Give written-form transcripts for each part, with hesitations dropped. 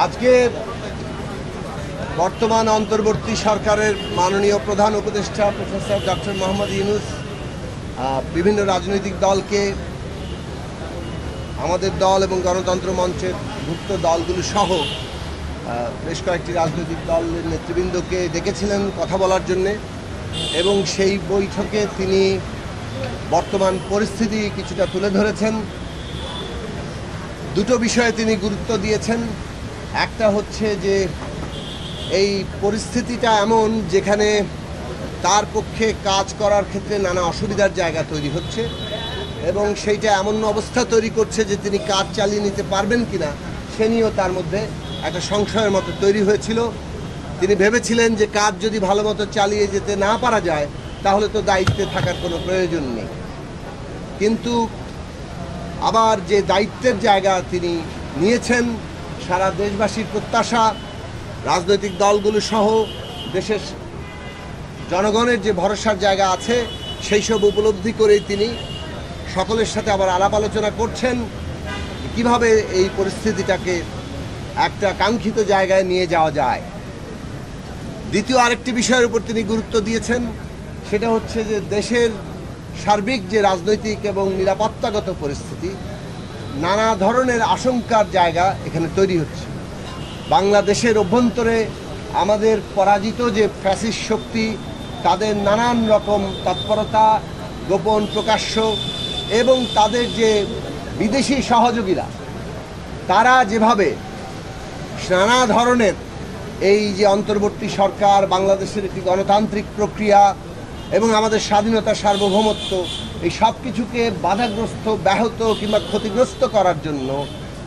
আজকে বর্তমান অন্তর্বর্তী সরকারের মাননীয় প্রধান উপদেষ্টা প্রফেসর ডক্টর মোহাম্মদ ইউনূস বিভিন্ন রাজনৈতিক দলকে, আমাদের দল এবং গণতন্ত্র মঞ্চের ভুক্ত দলগুলো সহ বেশ কয়েকটি রাজনৈতিক দলের নেতৃবৃন্দকে ডেকেছিলেন কথা বলার জন্যে, এবং সেই বৈঠকে তিনি বর্তমান পরিস্থিতি কিছুটা তুলে ধরেছেন। দুটো বিষয়ে তিনি গুরুত্ব দিয়েছেন। একটা হচ্ছে যে এই পরিস্থিতিটা এমন যেখানে তার পক্ষে কাজ করার ক্ষেত্রে নানা অসুবিধার জায়গা তৈরি হচ্ছে, এবং সেইটা এমন অবস্থা তৈরি করছে যে তিনি কাজ চালিয়ে নিতে পারবেন কিনা সে নিয়েও তার মধ্যে একটা সংশয়ের মতো তৈরি হয়েছিল। তিনি ভেবেছিলেন যে কাজ যদি ভালো মতো চালিয়ে যেতে না পারা যায় তাহলে তো দায়িত্বে থাকার কোনো প্রয়োজন নেই, কিন্তু আবার যে দায়িত্বের জায়গা তিনি নিয়েছেন, সারা দেশবাসীর প্রত্যাশা, রাজনৈতিক দলগুলো সহ দেশের জনগণের যে ভরসার জায়গা আছে, সেই সব উপলব্ধি করেই তিনি সকলের সাথে আবার আলাপ আলোচনা করছেন কিভাবে এই পরিস্থিতিটাকে একটা কাঙ্ক্ষিত জায়গায় নিয়ে যাওয়া যায়। দ্বিতীয় আরেকটি বিষয়ের উপর তিনি গুরুত্ব দিয়েছেন, সেটা হচ্ছে যে দেশের সার্বিক যে রাজনৈতিক এবং নিরাপত্তাগত পরিস্থিতি, নানা ধরনের আশঙ্কার জায়গা এখানে তৈরি হচ্ছে। বাংলাদেশের অভ্যন্তরে আমাদের পরাজিত যে ফ্যাসিস্ট শক্তি, তাদের নানান রকম তৎপরতা, গোপন প্রকাশ্য, এবং তাদের যে বিদেশি সহযোগীরা, তারা যেভাবে নানা ধরনের এই যে অন্তর্বর্তী সরকার, বাংলাদেশের একটি গণতান্ত্রিক প্রক্রিয়া এবং আমাদের স্বাধীনতা, সার্বভৌমত্ব, এই সব কিছুকে বাধাগ্রস্ত, ব্যাহত কিংবা ক্ষতিগ্রস্ত করার জন্য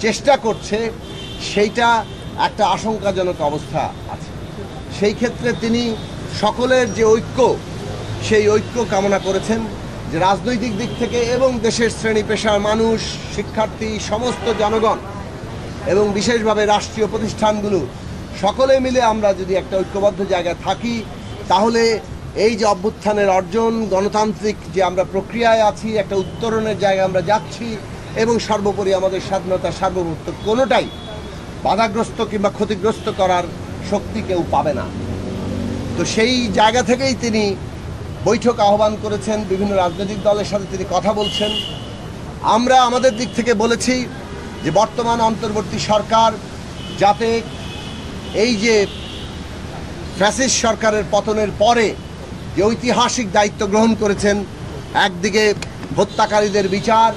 চেষ্টা করছে, সেইটা একটা আশঙ্কাজনক অবস্থা আছে। সেই ক্ষেত্রে তিনি সকলের যে ঐক্য, সেই ঐক্য কামনা করেছেন, যে রাজনৈতিক দিক থেকে এবং দেশের শ্রেণী পেশার মানুষ, শিক্ষার্থী, সমস্ত জনগণ এবং বিশেষভাবে রাষ্ট্রীয় প্রতিষ্ঠানগুলো সকলে মিলে আমরা যদি একটা ঐক্যবদ্ধ জায়গায় থাকি, তাহলে এই যে অভ্যুত্থানের অর্জন, গণতান্ত্রিক যে আমরা প্রক্রিয়ায় আছি, একটা উত্তরণের জায়গায় আমরা যাচ্ছি, এবং সর্বোপরি আমাদের স্বাধীনতা, সার্বভৌমত্ব কোনোটাই বাধাগ্রস্ত কিংবা ক্ষতিগ্রস্ত করার শক্তি কেউ পাবে না। তো সেই জায়গা থেকেই তিনি বৈঠক আহ্বান করেছেন, বিভিন্ন রাজনৈতিক দলের সাথে তিনি কথা বলছেন। আমরা আমাদের দিক থেকে বলেছি যে বর্তমান অন্তর্বর্তী সরকার যাতে এই যে ফ্যাসিস্ট সরকারের পতনের পরে যে ঐতিহাসিক দায়িত্ব গ্রহণ করেছেন, একদিকে হত্যাকারীদের বিচার,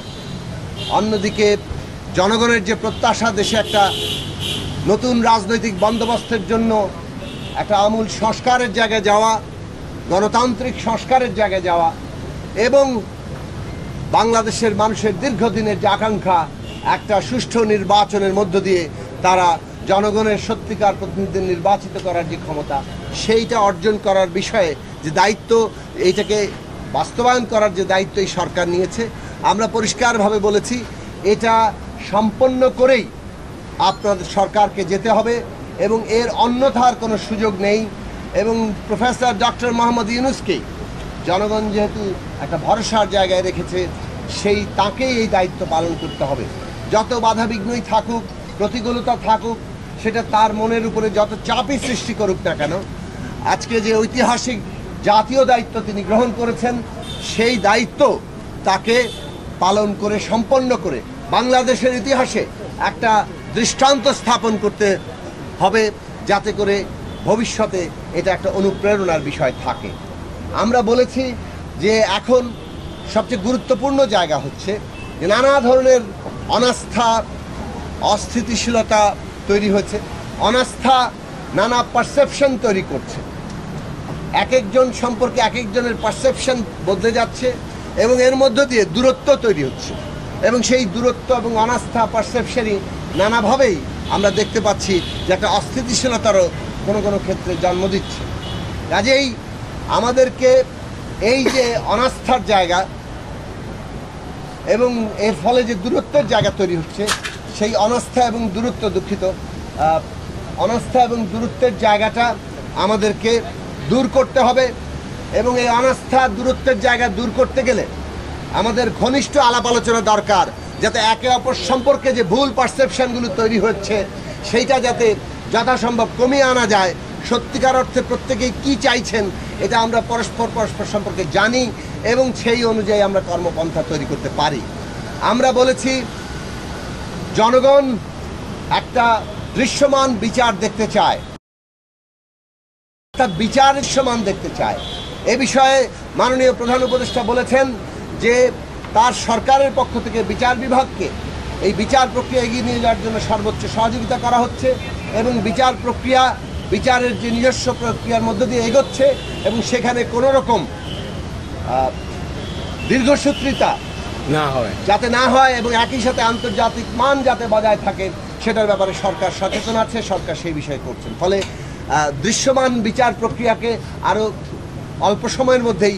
অন্যদিকে জনগণের যে প্রত্যাশা, দেশে একটা নতুন রাজনৈতিক বন্দোবস্তের জন্য একটা আমূল সংস্কারের জায়গায় যাওয়া, গণতান্ত্রিক সংস্কারের জায়গায় যাওয়া, এবং বাংলাদেশের মানুষের দীর্ঘদিনের যে আকাঙ্ক্ষা, একটা সুষ্ঠু নির্বাচনের মধ্য দিয়ে তারা জনগণের সত্যিকার প্রতিনিধি নির্বাচিত করার যে ক্ষমতা, সেইটা অর্জন করার বিষয়ে যে দায়িত্ব, এইটাকে বাস্তবায়ন করার যে দায়িত্ব এই সরকার নিয়েছে, আমরা পরিষ্কারভাবে বলেছি এটা সম্পন্ন করেই আপনাদের সরকারকে যেতে হবে, এবং এর অন্যথার কোনো সুযোগ নেই। এবং প্রফেসর ডক্টর মোহাম্মদ ইউনূসকেই জনগণ যেহেতু একটা ভরসার জায়গায় রেখেছে, সেই তাকেই এই দায়িত্ব পালন করতে হবে। যত বাধাবিঘ্নই থাকুক, প্রতিকূলতা থাকুক, সেটা তার মনের উপরে যত চাপই সৃষ্টি করুক না কেন, আজকে যে ঐতিহাসিক জাতীয় দায়িত্ব তিনি গ্রহণ করেছেন, সেই দায়িত্ব তাকে পালন করে, সম্পন্ন করে বাংলাদেশের ইতিহাসে একটা দৃষ্টান্ত স্থাপন করতে হবে, যাতে করে ভবিষ্যতে এটা একটা অনুপ্রেরণার বিষয় থাকে। আমরা বলেছি যে এখন সবচেয়ে গুরুত্বপূর্ণ জায়গা হচ্ছে যে নানা ধরনের অনাস্থা, অস্থিতিশীলতা তৈরি হয়েছে, অনাস্থা নানা পারসেপশন তৈরি করছে, এক একজন সম্পর্কে এক একজনের পারসেপশন বদলে যাচ্ছে, এবং এর মধ্য দিয়ে দূরত্ব তৈরি হচ্ছে, এবং সেই দূরত্ব এবং অনাস্থা, পারসেপশনই নানাভাবেই আমরা দেখতে পাচ্ছি যে একটা অস্থিতিশীলতারও কোনো কোনো ক্ষেত্রে জন্ম দিচ্ছে। কাজেই আমাদেরকে এই যে অনাস্থার জায়গা এবং এর ফলে যে দূরত্বের জায়গা তৈরি হচ্ছে, সেই অনাস্থা এবং দূরত্ব, অনাস্থা এবং দূরত্বের জায়গাটা আমাদেরকে দূর করতে হবে, এবং এই অনাস্থা, দূরত্বের জায়গা দূর করতে গেলে আমাদের ঘনিষ্ঠ আলাপ আলোচনা দরকার, যাতে একে অপর সম্পর্কে যে ভুল পারসেপশনগুলো তৈরি হচ্ছে সেইটা যাতে যথাসম্ভব কমিয়ে আনা যায়। সত্যিকার অর্থে প্রত্যেকেই কি চাইছেন এটা আমরা পরস্পর সম্পর্কে জানি এবং সেই অনুযায়ী আমরা কর্মপন্থা তৈরি করতে পারি। আমরা বলেছি জনগণ একটা দৃশ্যমান বিচার দেখতে চায়, অর্থাৎ বিচার দৃশ্যমান দেখতে চায়। এ বিষয়ে মাননীয় প্রধান উপদেষ্টা বলেছেন যে তার সরকারের পক্ষ থেকে বিচার বিভাগকে এই বিচার প্রক্রিয়া এগিয়ে নিয়ে যাওয়ার জন্য সর্বোচ্চ সহযোগিতা করা হচ্ছে এবং বিচারের যে নিজস্ব প্রক্রিয়ার মধ্য দিয়ে এগোচ্ছে এবং সেখানে কোনো রকম দীর্ঘসূত্রিতা যাতে না হয় এবং একই সাথে আন্তর্জাতিক মান যাতে বজায় থাকে সেটার ব্যাপারে সরকার সচেতন আছে, সরকার সেই বিষয়ে করছেন। ফলে দৃশ্যমান বিচার প্রক্রিয়াকে আরও অল্প সময়ের মধ্যেই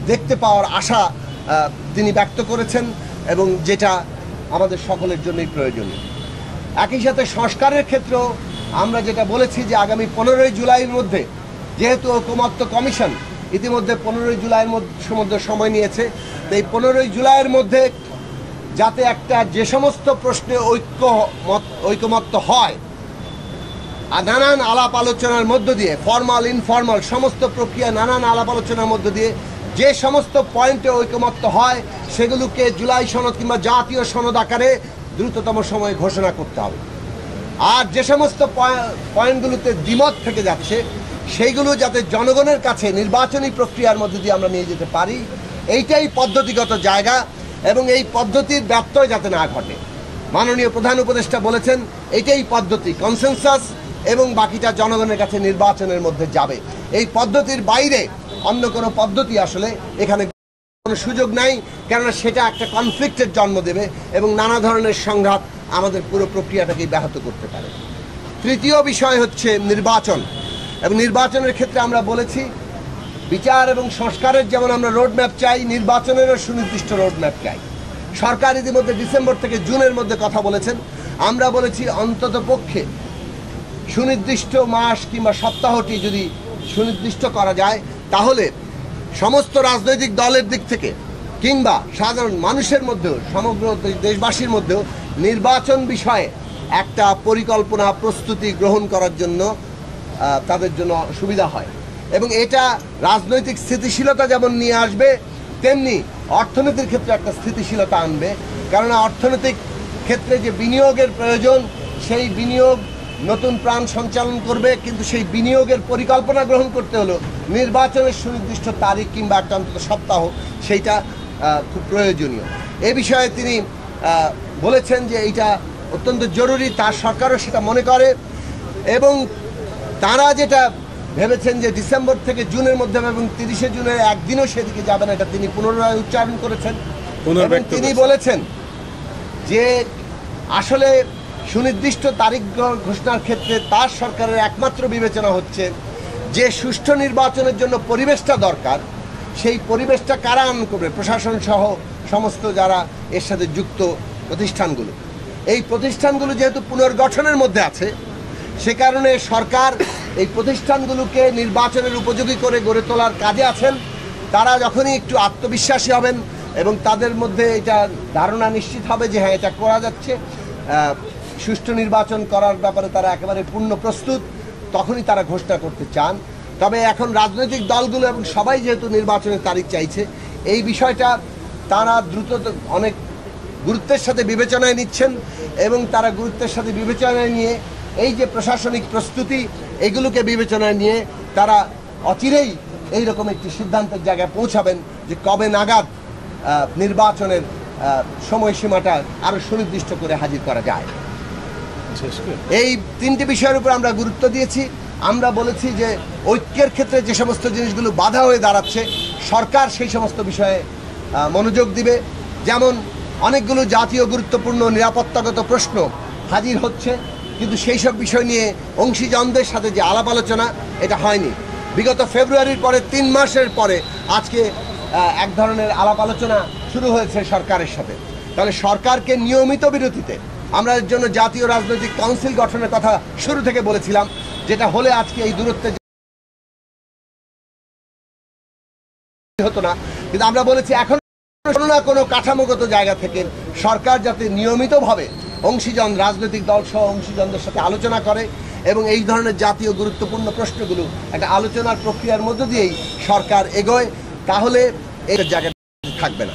দেখতে পাওয়ার আশা তিনি ব্যক্ত করেছেন এবং যেটা আমাদের সকলের জন্যই প্রয়োজনীয়। একই সাথে সংস্কারের ক্ষেত্রেও আমরা যেটা বলেছি যে আগামী 15ই জুলাইয়ের মধ্যে, যেহেতু ঐকমত্য কমিশন ইতিমধ্যে 15ই জুলাইয়ের মধ্যে সময় নিয়েছে, তো এই 15ই জুলাইয়ের মধ্যে যাতে একটা যে সমস্ত প্রশ্নে ঐকমত্য হয় আর নানান আলাপ আলোচনার মধ্য দিয়ে ফর্মাল ইনফর্মাল সমস্ত প্রক্রিয়া নানান আলাপ আলোচনার মধ্য দিয়ে যে সমস্ত পয়েন্টে ঐকমত্য হয় সেগুলোকে জুলাই সনদ কিংবা জাতীয় সনদ আকারে দ্রুততম সময়ে ঘোষণা করতে হবে। আর যে সমস্ত পয়েন্টগুলোতে দ্বিমত থেকে যাচ্ছে সেইগুলো যাতে জনগণের কাছে নির্বাচনী প্রক্রিয়ার মধ্যে দিয়ে আমরা নিয়ে যেতে পারি, এইটাই পদ্ধতিগত জায়গা এবং এই পদ্ধতির ব্যত্যয় যাতে না ঘটে। মাননীয় প্রধান উপদেষ্টা বলেছেন এইটাই পদ্ধতি, কনসেনসাস এবং বাকিটা জনগণের কাছে নির্বাচনের মধ্যে যাবে। এই পদ্ধতির বাইরে অন্য কোনো পদ্ধতি আসলে এখানে কোনো সুযোগ নাই, কেননা সেটা একটা কনফ্লিক্টের জন্ম দেবে এবং নানা ধরনের সংঘাত আমাদের পুরো প্রক্রিয়াটাকে ব্যাহত করতে পারে। তৃতীয় বিষয় হচ্ছে নির্বাচন, এবং নির্বাচনের ক্ষেত্রে আমরা বলেছি বিচার এবং সংস্কারের যেমন আমরা রোডম্যাপ চাই, নির্বাচনেরও সুনির্দিষ্ট রোডম্যাপ চাই। সরকার ইতিমধ্যে ডিসেম্বর থেকে জুনের মধ্যে কথা বলেছেন, আমরা বলেছি অন্তত পক্ষে সুনির্দিষ্ট মাস কিংবা সপ্তাহটি যদি সুনির্দিষ্ট করা যায় তাহলে সমস্ত রাজনৈতিক দলের দিক থেকে কিংবা সাধারণ মানুষের মধ্যেও সমগ্র দেশবাসীর মধ্যেও নির্বাচন বিষয়ে একটা পরিকল্পনা প্রস্তুতি গ্রহণ করার জন্য তাদের জন্য সুবিধা হয় এবং এটা রাজনৈতিক স্থিতিশীলতা যেমন নিয়ে আসবে তেমনি অর্থনীতির ক্ষেত্রে একটা স্থিতিশীলতা আনবে। কেননা অর্থনৈতিক ক্ষেত্রে যে বিনিয়োগের প্রয়োজন সেই বিনিয়োগ নতুন প্রাণ সঞ্চালন করবে, কিন্তু সেই বিনিয়োগের পরিকল্পনা গ্রহণ করতে হলো নির্বাচনের সুনির্দিষ্ট তারিখ কিংবা একটা অন্তত সপ্তাহ সেইটা খুব প্রয়োজনীয়। এ বিষয়ে তিনি বলেছেন যে এইটা অত্যন্ত জরুরি, তার সরকারও সেটা মনে করে এবং তারা যেটা ভেবেছেন যে ডিসেম্বর থেকে জুনের মধ্যে এবং 30শে জুনের একদিনও সেদিকে যাবে না, এটা তিনি পুনরায় উচ্চারণ করেছেন। তিনি বলেছেন যে আসলে সুনির্দিষ্ট তারিখ ঘোষণার ক্ষেত্রে তার সরকারের একমাত্র বিবেচনা হচ্ছে যে সুষ্ঠু নির্বাচনের জন্য পরিবেশটা দরকার, সেই পরিবেশটা কারা আনয়ন করবে, প্রশাসন সহ সমস্ত যারা এর সাথে যুক্ত প্রতিষ্ঠানগুলো। এই প্রতিষ্ঠানগুলো যেহেতু পুনর্গঠনের মধ্যে আছে সে কারণে সরকার এই প্রতিষ্ঠানগুলোকে নির্বাচনের উপযোগী করে গড়ে তোলার কাজে আছেন। তারা যখনই একটু আত্মবিশ্বাসী হবেন এবং তাদের মধ্যে এটা ধারণা নিশ্চিত হবে যে হ্যাঁ এটা করা যাচ্ছে, সুষ্ঠু নির্বাচন করার ব্যাপারে তারা একেবারে পূর্ণ প্রস্তুত, তখনই তারা ঘোষণা করতে চান। তবে এখন রাজনৈতিক দলগুলো এবং সবাই যেহেতু নির্বাচনের তারিখ চাইছে, এই বিষয়টা তারা দ্রুত অনেক গুরুত্বের সাথে বিবেচনায় নিচ্ছেন এবং তারা গুরুত্বের সাথে বিবেচনায় নিয়ে এই যে প্রশাসনিক প্রস্তুতি এগুলোকে বিবেচনায় নিয়ে তারা অচিরেই এইরকম একটি সিদ্ধান্তের জায়গায় পৌঁছাবেন যে কবে নাগাদ নির্বাচনের সময়সীমাটা আরও সুনির্দিষ্ট করে হাজির করা যায়। এই তিনটি বিষয়ের উপর আমরা গুরুত্ব দিয়েছি। আমরা বলেছি যে ঐক্যের ক্ষেত্রে যে সমস্ত জিনিসগুলো বাধা হয়ে দাঁড়াচ্ছে সরকার সেই সমস্ত বিষয়ে মনোযোগ দিবে। যেমন অনেকগুলো জাতীয় গুরুত্বপূর্ণ নিরাপত্তাগত প্রশ্ন হাজির হচ্ছে, কিন্তু সেই সব বিষয় নিয়ে অংশীজনদের সাথে যে আলাপ আলোচনা এটা হয়নি। বিগত ফেব্রুয়ারির পরে 3 মাসের পরে আজকে এক ধরনের আলাপ আলোচনা শুরু হয়েছে সরকারের সাথে। তাহলে সরকারকে নিয়মিত বিরতিতে আমরা এর জন্য জাতীয় রাজনৈতিক কাউন্সিল গঠনের কথা শুরু থেকে বলেছিলাম, যেটা হলে আজকে এই দূরত্বে হতো না। কিন্তু আমরা বলেছি এখন কোনো না কোনো কাঠামোগত জায়গা থেকে সরকার যাতে নিয়মিতভাবে অংশীজন রাজনৈতিক দল সহ অংশীজনদের সাথে আলোচনা করে এবং এই ধরনের জাতীয় গুরুত্বপূর্ণ প্রশ্নগুলো একটা আলোচনার প্রক্রিয়ার মধ্য দিয়েই সরকার এগোয়, তাহলে এই জায়গায় থাকবে না।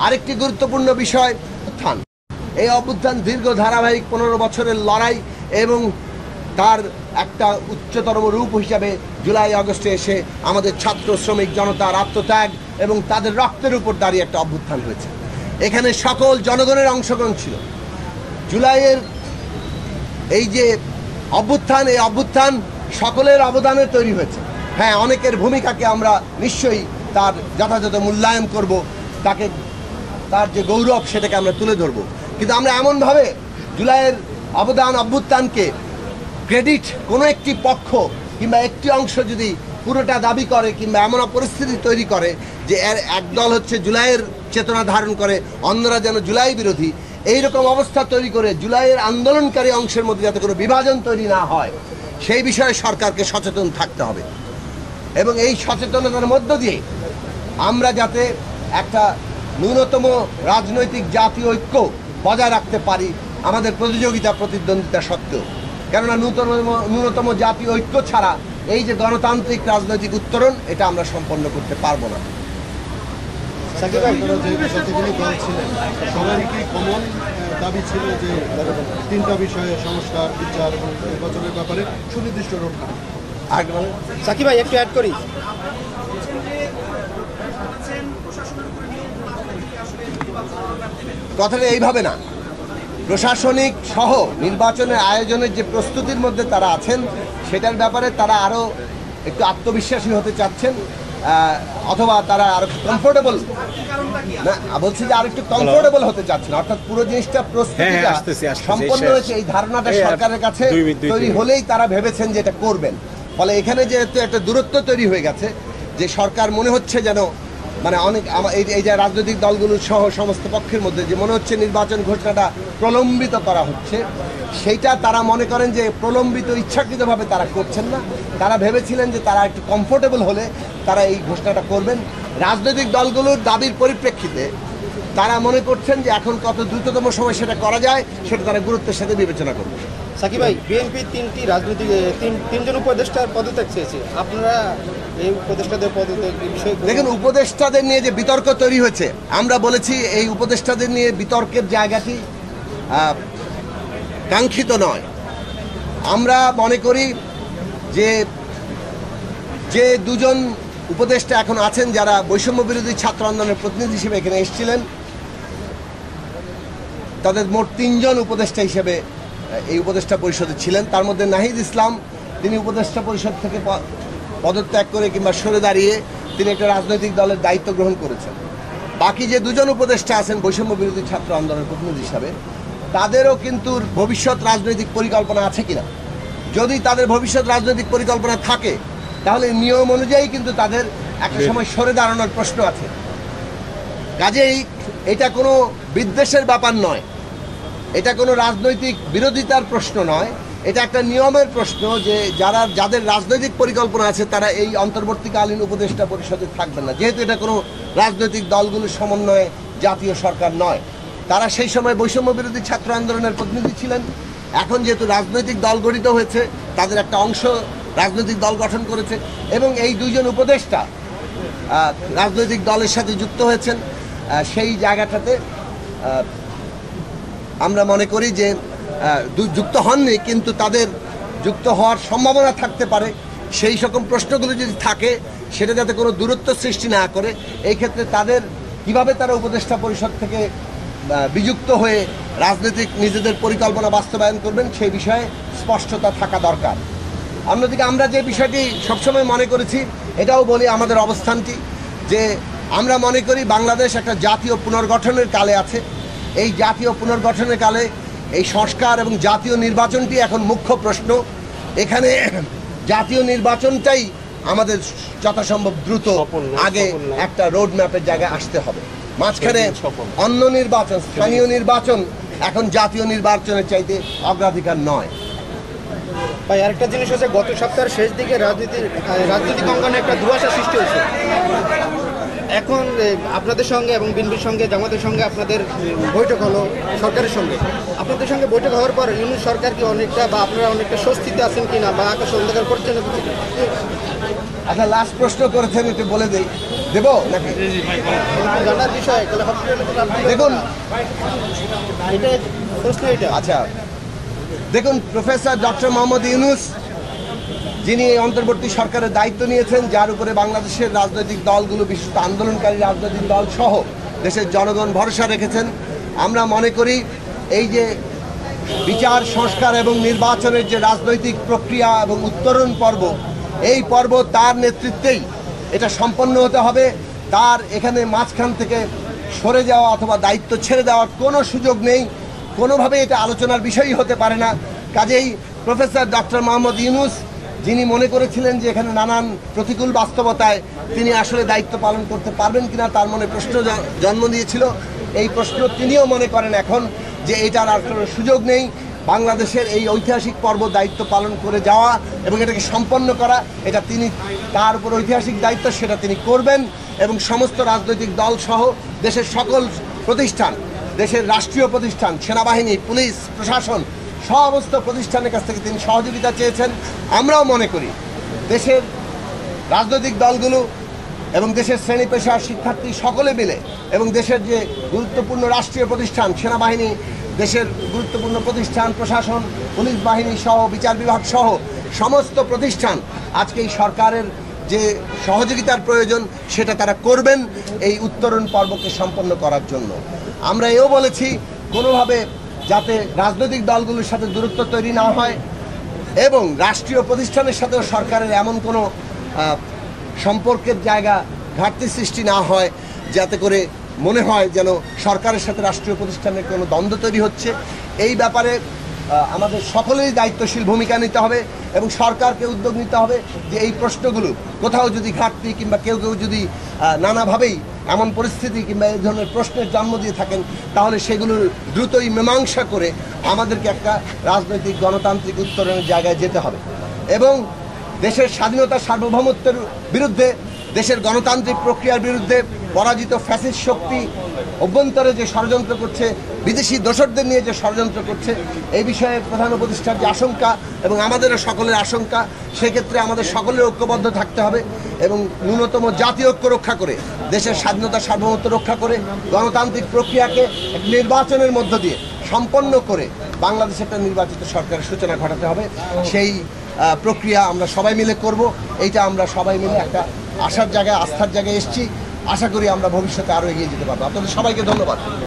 আরেকটি গুরুত্বপূর্ণ বিষয় অভ্যুত্থান। এই অভ্যুত্থান দীর্ঘ ধারাবাহিক 15 বছরের লড়াই এবং তার একটা উচ্চতর রূপ হিসাবে জুলাই আগস্টে এসে আমাদের ছাত্র শ্রমিক জনতার আত্মত্যাগ এবং তাদের রক্তের উপর দাঁড়িয়ে একটা অভ্যুত্থান হয়েছে। এখানে সকল জনগণের অংশগ্রহণ ছিল। জুলাইয়ের এই যে অভ্যুত্থান, এই অভ্যুত্থান সকলের অবদানে তৈরি হয়েছে। হ্যাঁ, অনেকের ভূমিকাকে আমরা নিশ্চয়ই তার যথাযথ মূল্যায়ন করব, তাকে তার যে গৌরব সেটাকে আমরা তুলে ধরব, কিন্তু আমরা এমনভাবে জুলাইয়ের অবদান অভ্যুত্থানকে ক্রেডিট কোনো একটি পক্ষ কিংবা একটি অংশ যদি পুরোটা দাবি করে কিংবা এমন পরিস্থিতি তৈরি করে যে এর একদল হচ্ছে জুলাইয়ের চেতনা ধারণ করে, অন্যরা যেন জুলাই বিরোধী, এইরকম অবস্থা তৈরি করে জুলাইয়ের আন্দোলনকারী অংশের মধ্যে যাতে কোনো বিভাজন তৈরি না হয় সেই বিষয়ে সরকারকে সচেতন থাকতে হবে এবং এই সচেতনতার মধ্য দিয়ে আমরা যাতে একটা ন্যূনতম রাজনৈতিক জাতীয় ঐক্য বজায় রাখতে পারি আমাদের প্রতিযোগিতা প্রতিদ্বন্দ্বিতা সত্ত্বেও। কেননা ন্যূনতম জাতীয় ঐক্য ছাড়া এই যে গণতান্ত্রিক রাজনৈতিক উত্তরণ এটা আমরা সম্পন্ন করতে পারবো না। সাকিব ভাই, যে যতগুলো দল ছিলেন সবারই কি কমন দাবি ছিল যে 3টা বিষয়ে সংস্কার, বিচার এবং নির্বাচনের ব্যাপারে সুনির্দিষ্ট রোডম্যাপ? সাকিব ভাই একটু অ্যাড করি। কথাটা এইভাবে না, প্রশাসনিক সহ নির্বাচনের আয়োজনের যে প্রস্তুতির মধ্যে তারা আছেন সেটার ব্যাপারে তারা আরও একটু আত্মবিশ্বাসী হতে চাচ্ছেন, অথবা তারা আরো কমফোর্টেবল না বলছি যে আর একটু কমফোর্টেবল হতে চাচ্ছেন, অর্থাৎ পুরো জিনিসটা প্রস্তুতিটা সম্পন্ন হয়েছে এই ধারণাটা সরকারের কাছে তৈরি হলেই তারা ভেবেছেন যে এটা করবেন। ফলে এখানে যেহেতু একটা দূরত্ব তৈরি হয়ে গেছে যে সরকার মনে হচ্ছে যেন মানে অনেক এই যে রাজনৈতিক দলগুলো সহ সমস্ত পক্ষের মধ্যে যে মনে হচ্ছে নির্বাচন ঘোষণাটা প্রলম্বিত করা হচ্ছে, সেইটা তারা মনে করেন যে প্রলম্বিত ইচ্ছাকৃতভাবে তারা করছেন না। তারা ভেবেছিলেন যে তারা একটু কমফোর্টেবল হলে তারা এই ঘোষণাটা করবেন। রাজনৈতিক দলগুলোর দাবির পরিপ্রেক্ষিতে তারা মনে করছেন যে এখন কত দ্রুততম সময় সেটা করা যায় সেটা তারা গুরুত্বের সাথে বিবেচনা করবে। সাকিব ভাই, বিএনপি তিনজন উপদেষ্টার পদত্যাগ চেয়েছে, আপনারা এই উপদেষ্টাদের পদত্যাগ বিষয়ে দেখেন, উপদেষ্টাদের নিয়ে যে বিতর্ক তৈরি হয়েছে, আমরা বলেছি এই উপদেষ্টাদের নিয়ে বিতর্কের জায়গাটি কাঙ্ক্ষিত নয়। আমরা মনে করি যে যে দুজন উপদেষ্টা এখন আছেন যারা বৈষম্য বিরোধী ছাত্র আন্দোলনের প্রতিনিধি হিসেবে এখানে এসেছিলেন, তাদের মোট 3 জন উপদেষ্টা হিসেবে এই উপদেষ্টা পরিষদে ছিলেন। তার মধ্যে নাহিদ ইসলাম, তিনি উপদেষ্টা পরিষদ থেকে পদত্যাগ করে কিংবা সরে দাঁড়িয়ে তিনি একটা রাজনৈতিক দলের দায়িত্ব গ্রহণ করেছেন। বাকি যে 2 জন উপদেষ্টা আছেন বৈষম্য বিরোধী ছাত্র আন্দোলনের প্রতিনিধি হিসাবে, তাদেরও কিন্তু ভবিষ্যৎ রাজনৈতিক পরিকল্পনা আছে কিনা। যদি তাদের ভবিষ্যৎ রাজনৈতিক পরিকল্পনা থাকে তাহলে নিয়ম অনুযায়ী কিন্তু তাদের একটা সময় সরে দাঁড়ানোর প্রশ্ন আছে। কাজেই এটা কোনো বিদ্বেষের ব্যাপার নয়, এটা কোনো রাজনৈতিক বিরোধিতার প্রশ্ন নয়, এটা একটা নিয়মের প্রশ্ন যে যাদের রাজনৈতিক পরিকল্পনা আছে তারা এই অন্তর্বর্তীকালীন উপদেষ্টা পরিষদে থাকবেন না। যেহেতু এটা কোনো রাজনৈতিক দলগুলোর সমন্বয়ে জাতীয় সরকার নয়, তারা সেই সময় বৈষম্য বিরোধী ছাত্র আন্দোলনের প্রতিনিধি ছিলেন। এখন যেহেতু রাজনৈতিক দল গঠিত হয়েছে, তাদের একটা অংশ রাজনৈতিক দল গঠন করেছে এবং এই 2 জন উপদেষ্টা রাজনৈতিক দলের সাথে যুক্ত হয়েছেন। সেই জায়গাটাতে আমরা মনে করি যে যুক্ত হননি, কিন্তু তাদের যুক্ত হওয়ার সম্ভাবনা থাকতে পারে। সেই রকম প্রশ্নগুলো যদি থাকে সেটা যাতে কোনো দূরত্ব সৃষ্টি না করে, এই ক্ষেত্রে তাদের কিভাবে তারা উপদেষ্টা পরিষদ থেকে বিযুক্ত হয়ে রাজনৈতিক নিজেদের পরিকল্পনা বাস্তবায়ন করবেন সেই বিষয়ে স্পষ্টতা থাকা দরকার। অন্যদিকে আমরা যে বিষয়টি সবসময় মনে করেছি, এটাও বলি আমাদের অবস্থানটি, যে আমরা মনে করি বাংলাদেশ একটা জাতীয় পুনর্গঠনের কালে আছে। এই জাতীয় পুনর্গঠনের কালে এই সংস্কার এবং জাতীয় নির্বাচনটি এখন মুখ্য প্রশ্ন। এখানে জাতীয় নির্বাচনটাই আমাদের যথাসম্ভব দ্রুত আগে একটা রোড ম্যাপের জায়গায় আসতে হবে। মাঝখানে অন্য নির্বাচন, স্থানীয় নির্বাচন এখন জাতীয় নির্বাচনের চাইতে অগ্রাধিকার নয়। ভাই, আরেকটা জিনিস হচ্ছে, গত সপ্তাহের শেষ দিকে রাজনৈতিক অঙ্গনে একটা ধোঁয়াশা সৃষ্টি হয়েছে। এখন আপনাদের সঙ্গে এবং বিএনপির সঙ্গে জামাতের সঙ্গে আপনাদের বৈঠক হলো সরকারের সঙ্গে, আপনাদের সঙ্গে বৈঠক হওয়ার পর ইউনূস সরকার কি অনেকটা বা আপনারা অনেকটা স্বস্তিতে আছেন কিনা বা আকাশ অন্ধকার করছেন না কিছু? আচ্ছা, লাস্ট প্রশ্ন করেছেন, একটু বলে দেব নাকি? জানার বিষয় তাহলে হসপিটালে দেখুন, এটা প্রশ্ন এটা। আচ্ছা দেখুন, প্রফেসর ডক্টর মোহাম্মদ ইউনূস যিনি এই অন্তর্বর্তী সরকারের দায়িত্ব নিয়েছেন, যার উপরে বাংলাদেশের রাজনৈতিক দলগুলো, বিশেষত আন্দোলনকারী রাজনৈতিক দল সহ দেশের জনগণ ভরসা রেখেছেন। আমরা মনে করি এই যে বিচার সংস্কার এবং নির্বাচনের যে রাজনৈতিক প্রক্রিয়া এবং উত্তরণ পর্ব, এই পর্ব তার নেতৃত্বেই এটা সম্পন্ন হতে হবে। তার এখানে মাঝখান থেকে সরে যাওয়া অথবা দায়িত্ব ছেড়ে দেওয়ার কোনো সুযোগ নেই, কোনোভাবে এটা আলোচনার বিষয়ই হতে পারে না। কাজেই প্রফেসর ডক্টর মোহাম্মদ ইউনূস যিনি মনে করেছিলেন যে এখানে নানান প্রতিকূল বাস্তবতায় তিনি আসলে দায়িত্ব পালন করতে পারবেন কিনা, তার মনে প্রশ্ন জন্ম দিয়েছিল। এই প্রশ্ন তিনিও মনে করেন এখন যে এটার আর কোনো সুযোগ নেই। বাংলাদেশের এই ঐতিহাসিক পর্ব দায়িত্ব পালন করে যাওয়া এবং এটাকে সম্পন্ন করা, এটা তিনি, তার উপর ঐতিহাসিক দায়িত্ব, সেটা তিনি করবেন। এবং সমস্ত রাজনৈতিক দল সহ দেশের সকল প্রতিষ্ঠান, দেশের রাষ্ট্রীয় প্রতিষ্ঠান, সেনাবাহিনী, পুলিশ, প্রশাসন, সমস্ত প্রতিষ্ঠানের কাছ থেকে তিনি সহযোগিতা চেয়েছেন। আমরাও মনে করি দেশের রাজনৈতিক দলগুলো এবং দেশের শ্রেণী পেশা, শিক্ষার্থী সকলে মিলে এবং দেশের যে গুরুত্বপূর্ণ রাষ্ট্রীয় প্রতিষ্ঠান, সেনাবাহিনী, দেশের গুরুত্বপূর্ণ প্রতিষ্ঠান, প্রশাসন, পুলিশ বাহিনী সহ, বিচার বিভাগ সহ সমস্ত প্রতিষ্ঠান আজকে এই সরকারের যে সহযোগিতার প্রয়োজন সেটা তারা করবেন এই উত্তরণ পর্বকে সম্পন্ন করার জন্য। আমরা এও বলেছি কোনোভাবে যাতে রাজনৈতিক দলগুলোর সাথে দূরত্ব তৈরি না হয় এবং রাষ্ট্রীয় প্রতিষ্ঠানের সাথেও সরকারের এমন কোনো সম্পর্কের জায়গা ঘাটতি সৃষ্টি না হয় যাতে করে মনে হয় যেন সরকারের সাথে রাষ্ট্রীয় প্রতিষ্ঠানের কোনো দ্বন্দ্ব তৈরি হচ্ছে। এই ব্যাপারে আমাদের সকলেরই দায়িত্বশীল ভূমিকা নিতে হবে এবং সরকারকে উদ্যোগ নিতে হবে যে এই প্রশ্নগুলো কোথাও যদি ঘাটতি কিংবা কেউ যদি নানাভাবেই এমন পরিস্থিতি কিংবা এই ধরনের প্রশ্নের জন্ম দিয়ে থাকেন, তাহলে সেগুলোর দ্রুতই মীমাংসা করে আমাদেরকে একটা রাজনৈতিক গণতান্ত্রিক উত্তরণের জায়গায় যেতে হবে এবং দেশের স্বাধীনতা সার্বভৌমত্বের বিরুদ্ধে, দেশের গণতান্ত্রিক প্রক্রিয়ার বিরুদ্ধে পরাজিত ফ্যাসিস্ট শক্তি অভ্যন্তরে যে ষড়যন্ত্র করছে, বিদেশি দোসরদের নিয়ে যে ষড়যন্ত্র করছে, এই বিষয়ে প্রধান উপদেষ্টার যে আশঙ্কা এবং আমাদেরও সকলের আশঙ্কা, সেক্ষেত্রে আমাদের সকলের ঐক্যবদ্ধ থাকতে হবে এবং ন্যূনতম জাতীয় ঐক্য রক্ষা করে, দেশের স্বাধীনতা সার্বভৌমত্ব রক্ষা করে, গণতান্ত্রিক প্রক্রিয়াকে নির্বাচনের মধ্য দিয়ে সম্পন্ন করে বাংলাদেশে একটা নির্বাচিত সরকারের সূচনা ঘটাতে হবে। সেই প্রক্রিয়া আমরা সবাই মিলে করব। এইটা আমরা সবাই মিলে একটা আশার জায়গায়, আস্থার জায়গায় এসেছি। আশা করি আমরা ভবিষ্যতে আরও এগিয়ে যেতে পারবো। আপনাদের সবাইকে ধন্যবাদ।